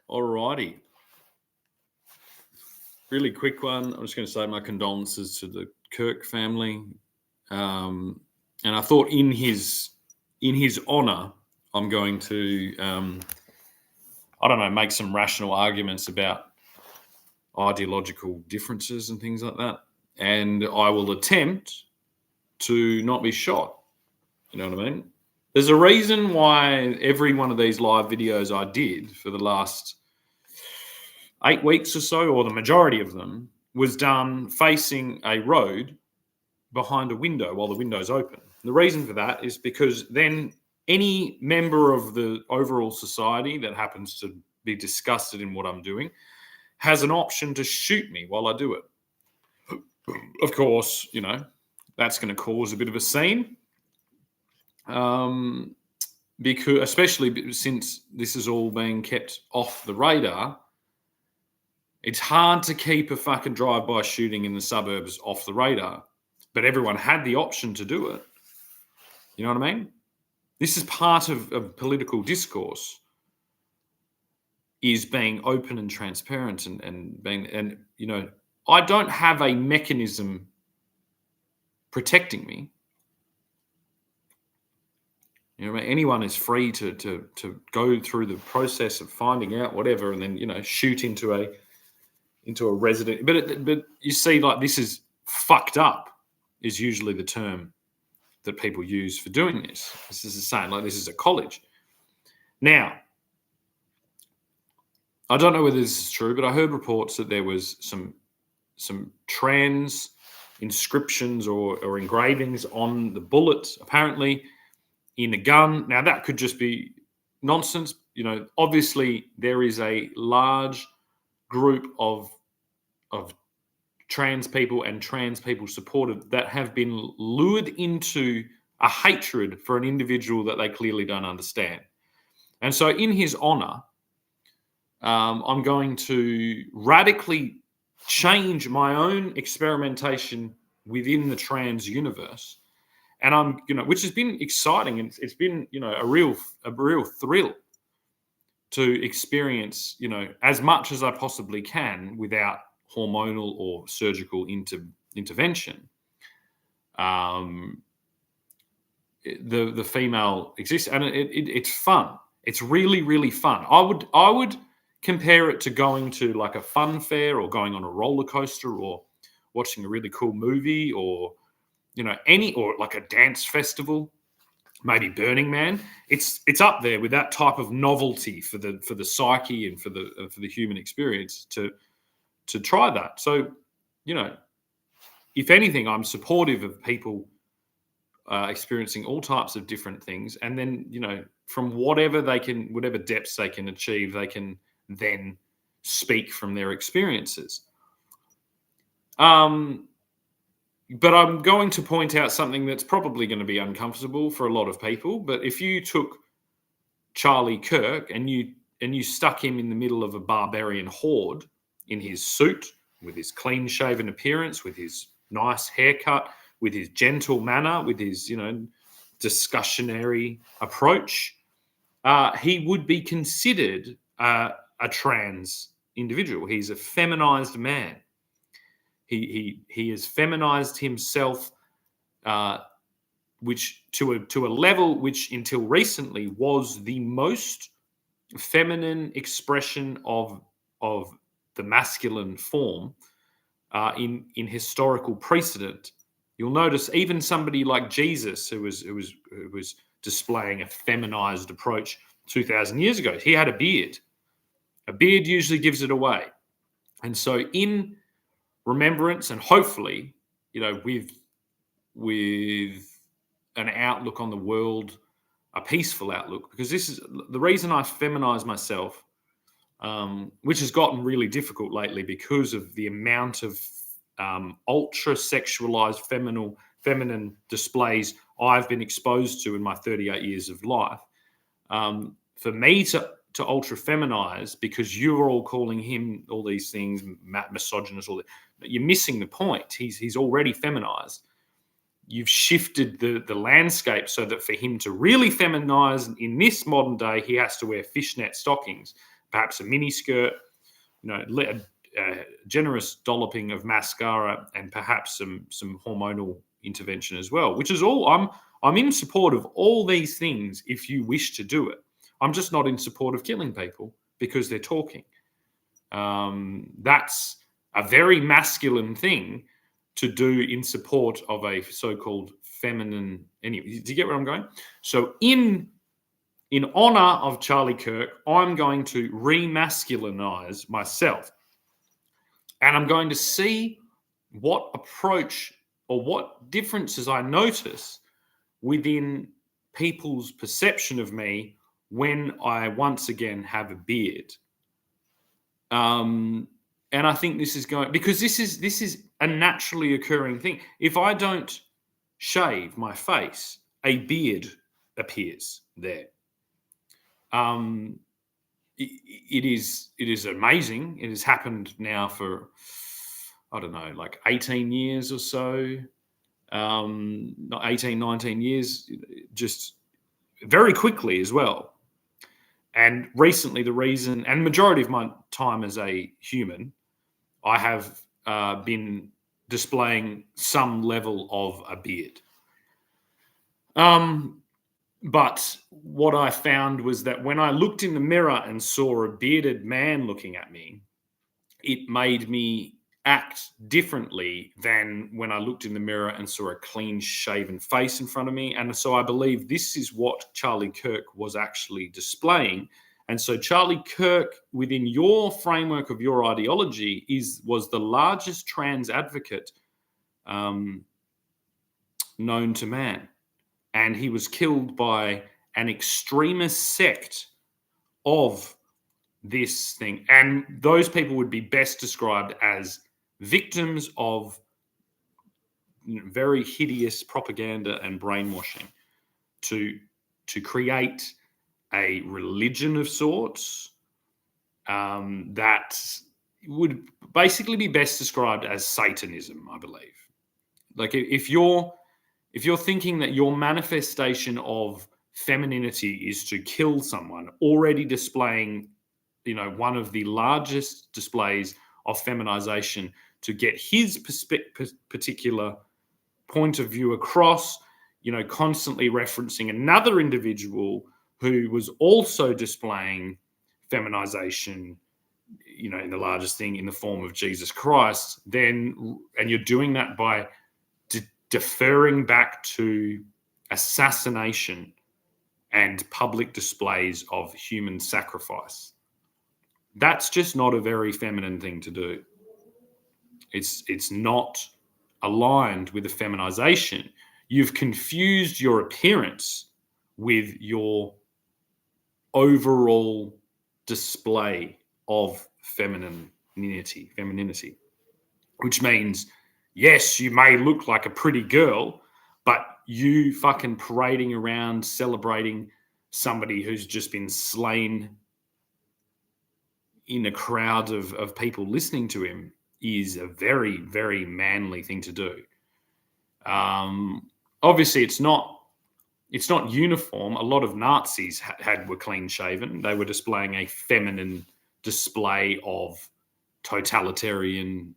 Alrighty. Really quick one. I'm just going to say my condolences to the Kirk family. And I thought in his honour, I'm going to, make some rational arguments about ideological differences and things like that. And I will attempt to not be shot. You know what I mean? There's a reason why every one of these live videos I did for the last 8 weeks or so, or the majority of them, was done facing a road behind a window while the window's open. The reason for that is because then any member of the overall society that happens to be disgusted in what I'm doing has an option to shoot me while I do it. Of course, that's going to cause a bit of a scene. Because especially since this is all being kept off the radar, it's hard to keep a fucking drive-by shooting in the suburbs off the radar. But everyone had the option to do it. You know what I mean? This is part of political discourse, is being open and transparent and I don't have a mechanism protecting me. You know what I mean? Anyone is free to go through the process of finding out whatever, and then shoot into a resident. But you see, like, this is fucked up is usually the term that people use for doing this. This is the same. Like, this is a college. Now, I don't know whether this is true, but I heard reports that there was some trans inscriptions or engravings on the bullet, apparently, in a gun. Now, that could just be nonsense. Obviously, there is a large group of trans people and trans people supported that have been lured into a hatred for an individual that they clearly don't understand. And so in his honour, I'm going to radically change my own experimentation within the trans universe. And I'm, which has been exciting, and it's been, a real thrill to experience, as much as I possibly can without hormonal or surgical intervention. The female exists, and it's fun. It's really, really fun. I would compare it to going to like a fun fair, or going on a roller coaster, or watching a really cool movie, or or like a dance festival, maybe Burning Man. It's up there with that type of novelty for the psyche and for the human experience to try that. So, if anything, I'm supportive of people experiencing all types of different things, and then from whatever depths they can achieve, they can then speak from their experiences. But I'm going to point out something that's probably going to be uncomfortable for a lot of people. But if you took Charlie Kirk and you stuck him in the middle of a barbarian horde in his suit, with his clean-shaven appearance, with his nice haircut, with his gentle manner, with his discussionary approach, he would be considered a trans individual. He's a feminized man. He has feminized himself, which to a level which until recently was the most feminine expression of the masculine form in historical precedent. You'll notice even somebody like Jesus, who was displaying a feminized approach 2,000 years ago, he had a beard. A beard usually gives it away, and so in remembrance, and hopefully, with an outlook on the world, a peaceful outlook, because this is the reason I feminize myself, which has gotten really difficult lately because of the amount of ultra sexualized feminine displays I've been exposed to in my 38 years of life. For me to ultra feminize, because you're all calling him all these things, misogynist, all that, but you're missing the point. He's already feminized. You've shifted the landscape so that for him to really feminize in this modern day, he has to wear fishnet stockings. perhaps a mini skirt, a generous dolloping of mascara, and perhaps some hormonal intervention as well. Which is all I'm in support of all these things if you wish to do it. I'm just not in support of killing people because they're talking. That's a very masculine thing to do in support of a so-called feminine. Anyway, do you get where I'm going? So in honor of Charlie Kirk, I'm going to remasculinize myself, and I'm going to see what approach or what differences I notice within people's perception of me when I once again have a beard. And I think this is going, because this is a naturally occurring thing. If I don't shave my face, a beard appears there. It is amazing. It has happened now for, I don't know, like 18 years or so. Not 18, 19 years, just very quickly as well. And recently, the reason, and majority of my time as a human, I have been displaying some level of a beard. But what I found was that when I looked in the mirror and saw a bearded man looking at me, it made me act differently than when I looked in the mirror and saw a clean shaven face in front of me. And so I believe this is what Charlie Kirk was actually displaying. And so Charlie Kirk, within your framework of your ideology, was the largest trans advocate known to man. And he was killed by an extremist sect of this thing. And those people would be best described as victims of very hideous propaganda and brainwashing to create a religion of sorts that would basically be best described as Satanism, I believe. Like if you're thinking that your manifestation of femininity is to kill someone, already displaying, one of the largest displays of feminization to get his particular point of view across, constantly referencing another individual who was also displaying feminization, in the largest thing in the form of Jesus Christ, and you're doing that by deferring back to assassination and public displays of human sacrifice. That's just not a very feminine thing to do. It's not aligned with the feminization. You've confused your appearance with your overall display of femininity, which means, yes, you may look like a pretty girl, but you fucking parading around celebrating somebody who's just been slain in a crowd of people listening to him is a very, very manly thing to do. Obviously, it's not uniform. A lot of Nazis were clean shaven. They were displaying a feminine display of totalitarian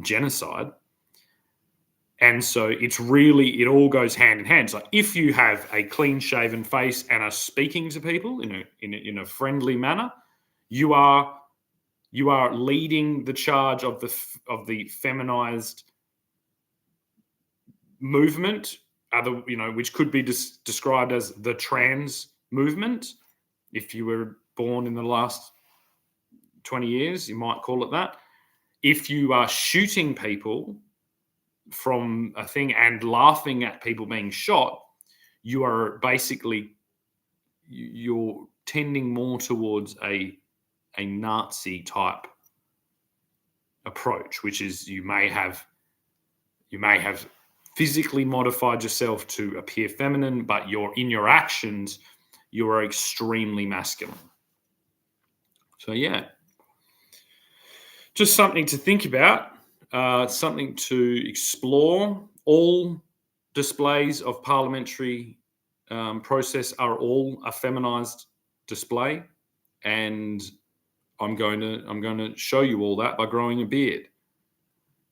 genocide. And so it all goes hand in hand. So if you have a clean shaven face and are speaking to people in a friendly manner, you are leading the charge of the feminized movement, which could be described as the trans movement. If you were born in the last 20 years, you might call it that. If you are shooting people from a thing and laughing at people being shot, you are basically, you're tending more towards a Nazi type approach, which is you may have physically modified yourself to appear feminine, but in your actions, you are extremely masculine. So yeah, just something to think about, something to explore. All displays of parliamentary process are all a feminized display. and I'm going to show you all that by growing a beard.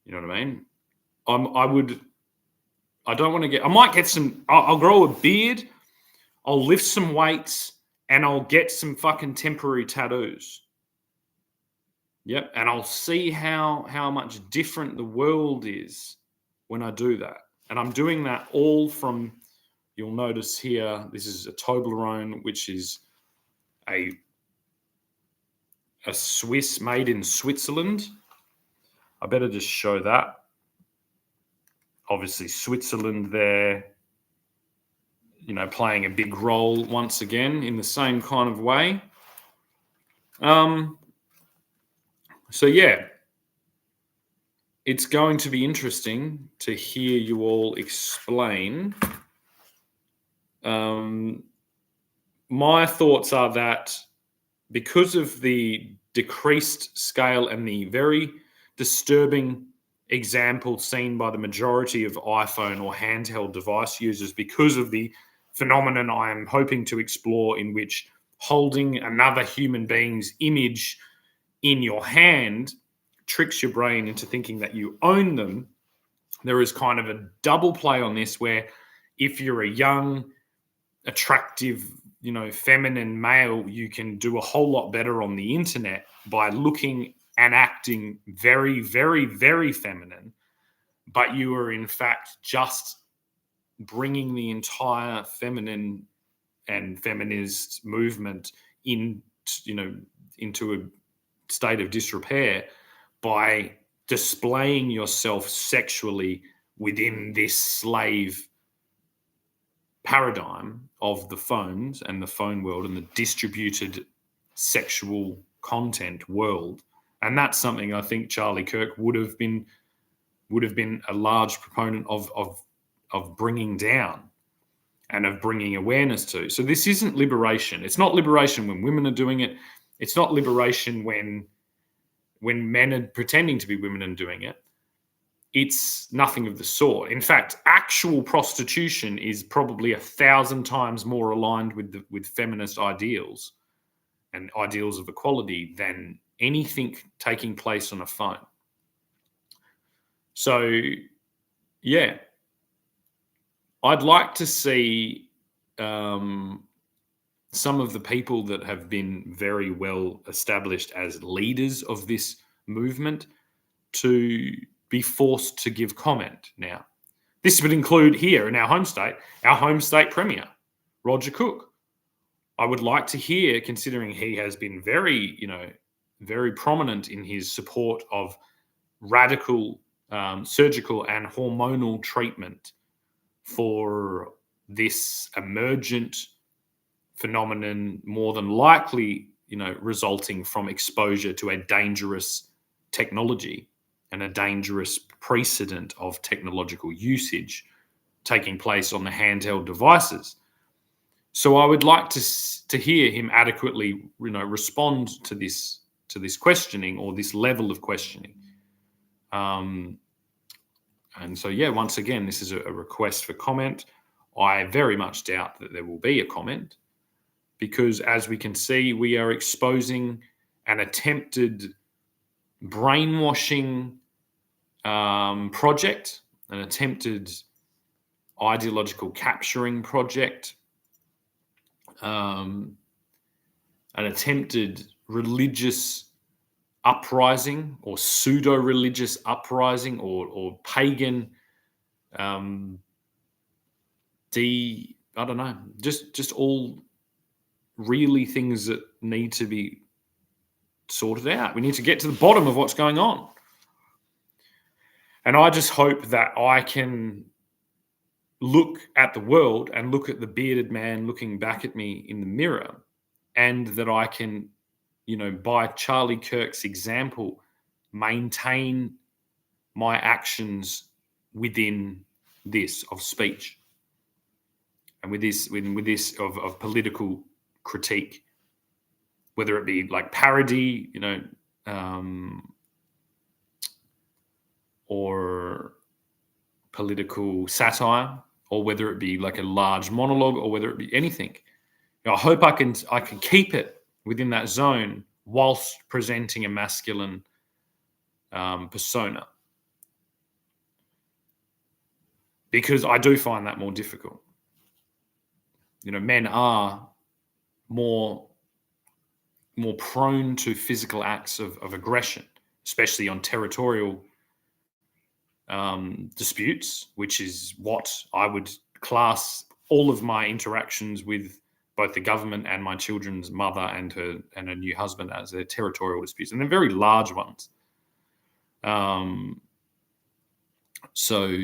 You know what I mean? I don't want to get. I might get some. I'll grow a beard. I'll lift some weights, and I'll get some fucking temporary tattoos. Yep, and I'll see how much different the world is when I do that. And I'm doing that all from. You'll notice here. This is a Toblerone, which is a Swiss, made in Switzerland. I better just show that. Obviously, Switzerland there, playing a big role once again in the same kind of way. So yeah, it's going to be interesting to hear you all explain. My thoughts are that because of the decreased scale and the very disturbing example seen by the majority of iPhone or handheld device users, because of the phenomenon I am hoping to explore, in which holding another human being's image in your hand tricks your brain into thinking that you own them, there is kind of a double play on this, where if you're a young, attractive, feminine male, you can do a whole lot better on the internet by looking and acting very, very, very feminine, but you are in fact just bringing the entire feminine and feminist movement into a state of disrepair by displaying yourself sexually within this slave paradigm of the phones and the phone world and the distributed sexual content world. And that's something I think Charlie Kirk would have been a large proponent of bringing down and of bringing awareness to. So this isn't liberation. It's not liberation when women are doing it. It's not liberation when men are pretending to be women and doing it. It's nothing of the sort. In fact, actual prostitution is probably 1,000 times more aligned with feminist ideals and ideals of equality than anything taking place on a phone. So, yeah, I'd like to see some of the people that have been very well established as leaders of this movement to be forced to give comment now. This would include here in our home state premier, Roger Cook. I would like to hear, considering he has been very, very prominent in his support of radical surgical and hormonal treatment for this emergent phenomenon, more than likely, resulting from exposure to a dangerous technology and a dangerous precedent of technological usage taking place on the handheld devices. So I would like to hear him adequately, respond to this questioning, or this level of questioning. And so, yeah, once again, this is a request for comment. I very much doubt that there will be a comment, because as we can see, we are exposing an attempted brainwashing project, an attempted ideological capturing project, an attempted religious uprising or pseudo-religious uprising or pagan I don't know, just all really things that need to be sorted out. We need to get to the bottom of what's going on. And I just hope that I can look at the world and look at the bearded man looking back at me in the mirror, and that I can, by Charlie Kirk's example, maintain my actions within this of speech and with this of political critique, whether it be like parody, or political satire, or whether it be like a large monologue, or whether it be anything. I hope I can keep it within that zone whilst presenting a masculine persona. Because I do find that more difficult. Men are more prone to physical acts of aggression, especially on territorial disputes, which is what I would class all of my interactions with both the government and my children's mother and her new husband as their territorial disputes, and they're very large ones. So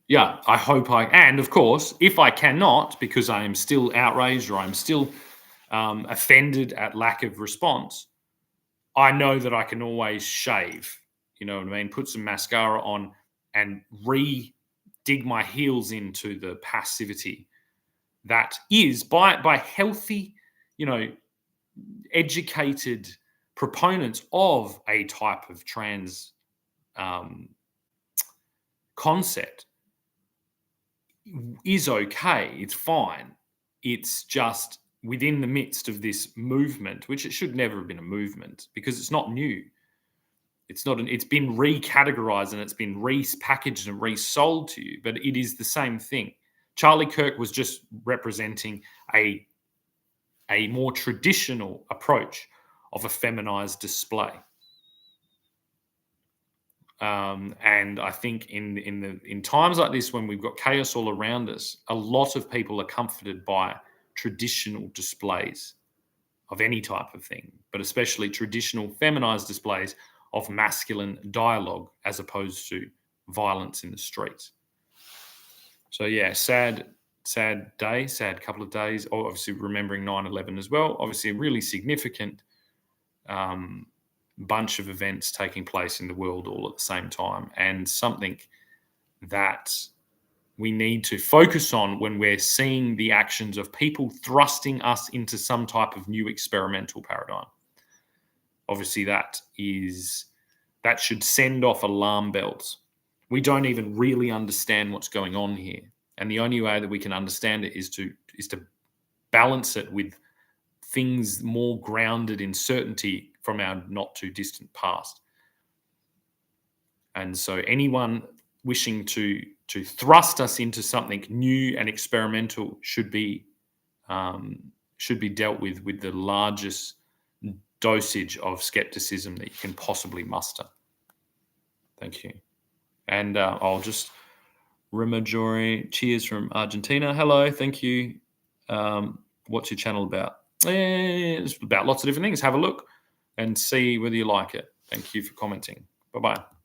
yeah, I hope and of course, if I cannot, because I am still outraged or I'm still offended at lack of response, I know that I can always shave, you know what I mean? Put some mascara on and dig my heels into the passivity that is by healthy, educated proponents of a type of trans concept is okay. It's fine. It's just within the midst of this movement, which it should never have been a movement because it's not new. It's been recategorized and it's been repackaged and resold to you, but it is the same thing. Charlie Kirk was just representing a more traditional approach of a feminized display. And I think in times like this, when we've got chaos all around us, a lot of people are comforted by traditional displays of any type of thing, but especially traditional feminized displays of masculine dialogue as opposed to violence in the streets. So yeah, sad day, sad couple of days. Obviously remembering 9/11 as well. Obviously a really significant bunch of events taking place in the world all at the same time, and something that we need to focus on when we're seeing the actions of people thrusting us into some type of new experimental paradigm. Obviously, that should send off alarm bells. We don't even really understand what's going on here, and the only way that we can understand it is to balance it with things more grounded in certainty from our not too distant past. And so anyone wishing to thrust us into something new and experimental should be dealt with the largest dosage of skepticism that you can possibly muster. Thank you. And I'll just Rimajori, cheers from Argentina. Hello, thank you. What's your channel about? It's about lots of different things. Have a look and see whether you like it. Thank you for commenting. Bye-bye.